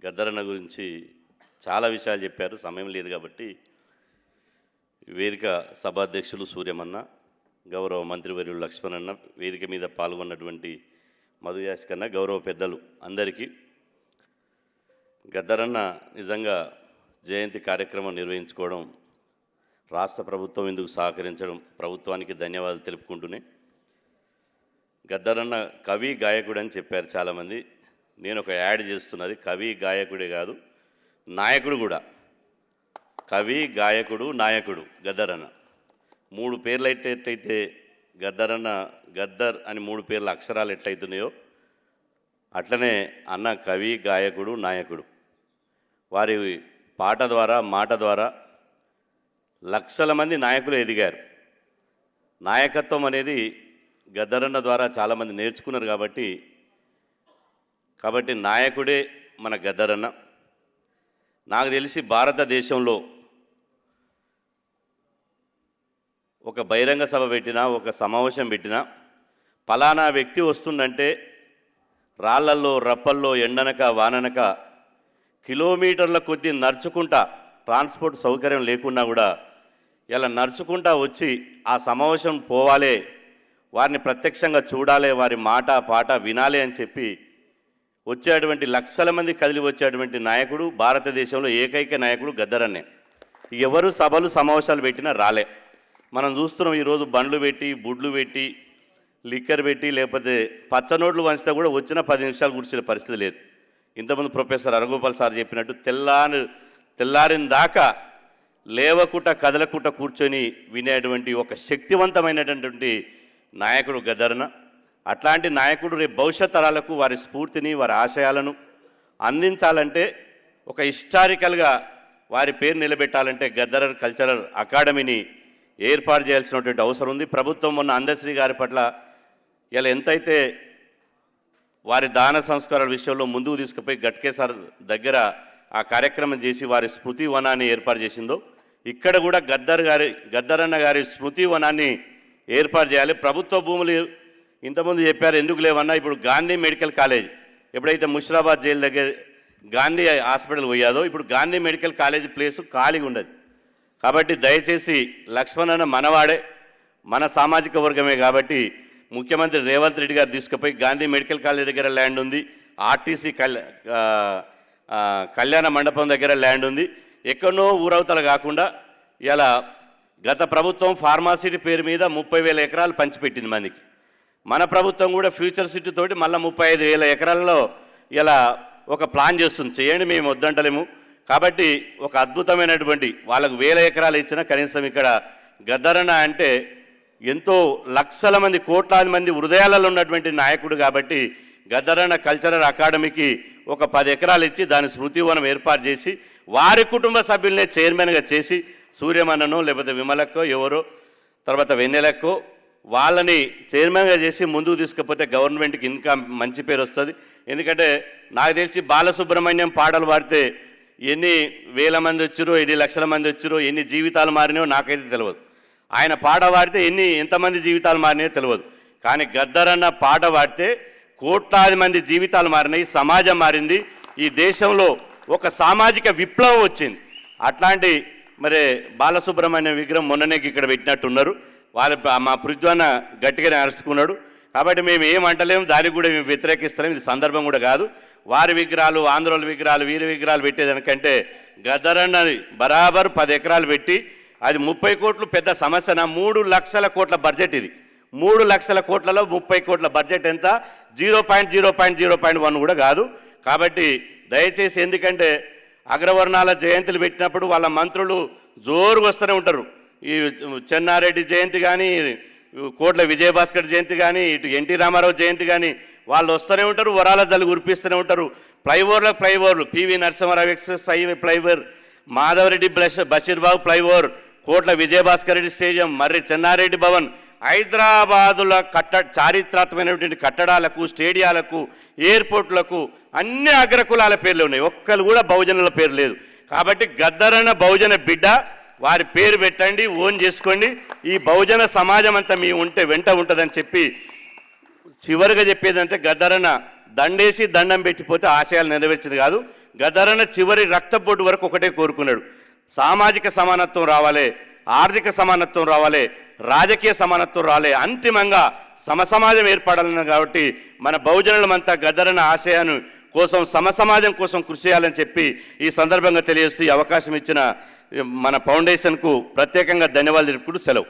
గద్దరన్న గురించి చాలా విషయాలు చెప్పారు. సమయం లేదు కాబట్టి వేదిక సభాధ్యక్షులు సూర్యమన్న, గౌరవ మంత్రివర్యులు లక్ష్మణన్న, వేదిక మీద పాల్గొన్నటువంటి మధుయాస్కన్న, గౌరవ పెద్దలు అందరికీ గద్దరన్న నిజంగా జయంతి కార్యక్రమం నిర్వహించుకోవడం, రాష్ట్ర ప్రభుత్వం ఇందుకు సహకరించడం ప్రభుత్వానికి ధన్యవాదాలు తెలుపుకుంటూనే, గద్దరన్న కవి గాయకుడు అని చెప్పారు చాలామంది. నేను ఒక యాడ్ చేస్తున్నది, కవి గాయకుడే కాదు నాయకుడు కూడా. కవి, గాయకుడు, నాయకుడు గద్దరన్న. 3 పేర్లు ఎట్లయితే గద్దరన్న గద్దర్ అని 3 పేర్ల అక్షరాలు ఎట్లయితున్నాయో అట్లనే అన్న కవి, గాయకుడు, నాయకుడు. వారి పాట ద్వారా, మాట ద్వారా లక్షల మంది నాయకులు ఎదిగారు. నాయకత్వం అనేది గద్దరన్న ద్వారా చాలామంది నేర్చుకున్నారు కాబట్టి నాయకుడే మన గద్దరన్న. నాకు తెలిసి భారతదేశంలో ఒక బహిరంగ సభ పెట్టినా, ఒక సమావేశం పెట్టినా, ఫలానా వ్యక్తి వస్తుందంటే రాళ్ళల్లో, రప్పల్లో, ఎండనక వాననక కిలోమీటర్ల కొద్దీ నడుచుకుంటా, ట్రాన్స్పోర్ట్ సౌకర్యం లేకున్నా కూడా ఇలా నడుచుకుంటా వచ్చి ఆ సమావేశం పోవాలి, వారిని ప్రత్యక్షంగా చూడాలి, వారి మాట పాట వినాలి అని చెప్పి వచ్చేటువంటి లక్షల మంది కదిలి వచ్చేటువంటి నాయకుడు భారతదేశంలో ఏకైక నాయకుడు గద్దరన్నే. ఎవరు సభలు సమావేశాలు పెట్టినా రాలే. మనం చూస్తున్నాం ఈరోజు బండ్లు పెట్టి, బుడ్లు పెట్టి, లిక్కర్ పెట్టి, లేకపోతే పచ్చనోట్లు వంచితే కూడా వచ్చిన 10 నిమిషాలు కూర్చునే పరిస్థితి లేదు. ఇంతకుముందు ప్రొఫెసర్ అరగోపాల్ సార్ చెప్పినట్టు తెల్లారిన దాకా లేవకుట కదలకుట కూర్చొని వినేటువంటి ఒక శక్తివంతమైనటువంటి నాయకుడు గద్దరన్న. అట్లాంటి నాయకుడు రేపు భవిష్యత్ తరాలకు వారి స్ఫూర్తిని, వారి ఆశయాలను అందించాలంటే, ఒక హిస్టారికల్గా వారి పేరు నిలబెట్టాలంటే గద్దర్ కల్చరల్ అకాడమీని ఏర్పాటు చేయాల్సినటువంటి అవసరం ఉంది. ప్రభుత్వం మొన్న అందశ్రీ గారి పట్ల ఇలా ఎంతైతే వారి దాన సంస్కారాల విషయంలో ముందుకు తీసుకుపోయి గట్కే సార్ దగ్గర ఆ కార్యక్రమం చేసి వారి స్మృతి వనాన్ని ఏర్పాటు చేసిందో, ఇక్కడ కూడా గద్దరన్న గారి స్మృతి వనాన్ని ఏర్పాటు చేయాలి. ప్రభుత్వ భూములు ఇంతకుముందు చెప్పారు ఎందుకు లేవన్నా, ఇప్పుడు గాంధీ మెడికల్ కాలేజ్ ఎప్పుడైతే ముషిరాబాద్ జైలు దగ్గర గాంధీ హాస్పిటల్ పోయాదో, ఇప్పుడు గాంధీ మెడికల్ కాలేజ్ ప్లేసు ఖాళీగా ఉండదు. కాబట్టి దయచేసి లక్ష్మణన్న మనవాడే, మన సామాజిక వర్గమే కాబట్టి ముఖ్యమంత్రి రేవంత్ రెడ్డి గారు తీసుకుపోయి గాంధీ మెడికల్ కాలేజ్ దగ్గర ల్యాండ్ ఉంది, ఆర్టీసీ కళ్యాణ మండపం దగ్గర ల్యాండ్ ఉంది. ఎక్కడనో ఊరవతల కాకుండా ఇలా గత ప్రభుత్వం ఫార్మాసిటీ పేరు మీద 30,000 ఎకరాలు పంచిపెట్టింది మందికి. మన ప్రభుత్వం కూడా ఫ్యూచర్ సిటీ తోటి మళ్ళీ 35,000 ఎకరాలలో ఇలా ఒక ప్లాన్ చేస్తుంది. చేయండి, మేము వద్దంటలేము. కాబట్టి ఒక అద్భుతమైనటువంటి వాళ్ళకు 1000 ఎకరాలు ఇచ్చినా కనీసం ఇక్కడ గద్దరన్న అంటే ఎంతో లక్షల మంది, కోట్లాది మంది హృదయాలలో ఉన్నటువంటి నాయకుడు కాబట్టి గద్దరన్న కల్చరల్ అకాడమీకి ఒక 10 ఎకరాలు ఇచ్చి దాని స్మృతివనం ఏర్పాటు చేసి వారి కుటుంబ సభ్యులనే చైర్మన్గా చేసి, సూర్యమన్ననో లేకపోతే విమలక్కో ఎవరో తర్వాత వెన్నెలక్కో వాళ్ళని చైర్మన్గా చేసి ముందుకు తీసుకపోతే గవర్నమెంట్కి ఇంకా మంచి పేరు వస్తుంది. ఎందుకంటే నాకు తెలిసి బాలసుబ్రహ్మణ్యం పాటలు పాడితే ఎన్ని వేల మంది వచ్చారో, ఎన్ని లక్షల మంది వచ్చారో, ఎన్ని జీవితాలు మారినాయో నాకైతే తెలియదు. ఆయన పాట పాడితే ఎంతమంది జీవితాలు మారినాయో తెలియదు. కానీ గద్దరన్న పాట పాడితే కోట్లాది మంది జీవితాలు మారినాయి, సమాజం మారింది, ఈ దేశంలో ఒక సామాజిక విప్లవం వచ్చింది. అట్లాంటి మరి బాలసుబ్రహ్మణ్యం విగ్రహం మొన్ననే ఇక్కడ పెట్టినట్టున్నారు. మా పృథ్వన్న గట్టిగానే అరుచుకున్నాడు. కాబట్టి మేము ఏమంటలేము, దానికి కూడా మేము వ్యతిరేకిస్తలేము. ఇది సందర్భం కూడా కాదు. వారి విగ్రహాలు, ఆంధ్రోల విగ్రహాలు, వీరి విగ్రహాలు పెట్టేదానికంటే గద్దరన్న బరాబరు 10 ఎకరాలు పెట్టి, అది 30 కోట్లు పెద్ద సమస్యన. 3 లక్షల కోట్ల బడ్జెట్ ఇది. 3 లక్షల కోట్లలో 30 కోట్ల బడ్జెట్ ఎంత? 0.0.0.1 కూడా కాదు. కాబట్టి దయచేసి, ఎందుకంటే అగ్రవర్ణాల జయంతులు పెట్టినప్పుడు వాళ్ళ మంత్రులు జోరుగా వస్తూనే ఉంటారు. ఈ చెన్నారెడ్డి జయంతి కానీ, కోట్ల విజయభాస్కర్ జయంతి కానీ, ఇటు ఎన్టీ రామారావు జయంతి కానీ వాళ్ళు వస్తూనే ఉంటారు, వరాల జల్లు కురిపిస్తూనే ఉంటారు. ఫ్లైఓవర్లు PV Narasimharao express flyover, Madhavareddy Basheerbagh flyover, Kotla Vijayabhaskar Reddy stadium, Marri Chennareddy Bhavan, హైదరాబాదుల చారిత్రాత్మకమైనటువంటి కట్టడాలకు, స్టేడియాలకు, ఎయిర్పోర్ట్లకు అన్ని అగ్రకులాల పేర్లు ఉన్నాయి. ఒక్కరు కూడా బహుజనుల పేరు లేదు. కాబట్టి గద్దరన్న బహుజన బిడ్డ, వారి పేరు పెట్టండి, ఓన్ చేసుకోండి. ఈ బహుజన సమాజం అంతా మీ వెంట ఉంటుందని చెప్పి చివరిగా చెప్పేదంటే, గద్దరన్న దండేసి దండం పెట్టిపోతే ఆశయాలు నెరవేర్చింది కాదు. గదరన్న చివరి రక్తపోటు వరకు ఒకటే కోరుకున్నాడు, సామాజిక సమానత్వం రావాలి, ఆర్థిక సమానత్వం రావాలి, రాజకీయ సమానత్వం రాలే, అంతిమంగా సమసమాజం ఏర్పడాలన్న. కాబట్టి మన బహుజనులమంతా గదరన్న ఆశయాన్ని కోసం సమసమాజం కోసం కృషి చేయాలని చెప్పి ఈ సందర్భంగా తెలియజేస్తూ ఈ అవకాశం ఇచ్చిన మన ఫౌండేషన్కు ప్రత్యేకంగా ధన్యవాదాలు తెలుపుకుంటూ సెలవు.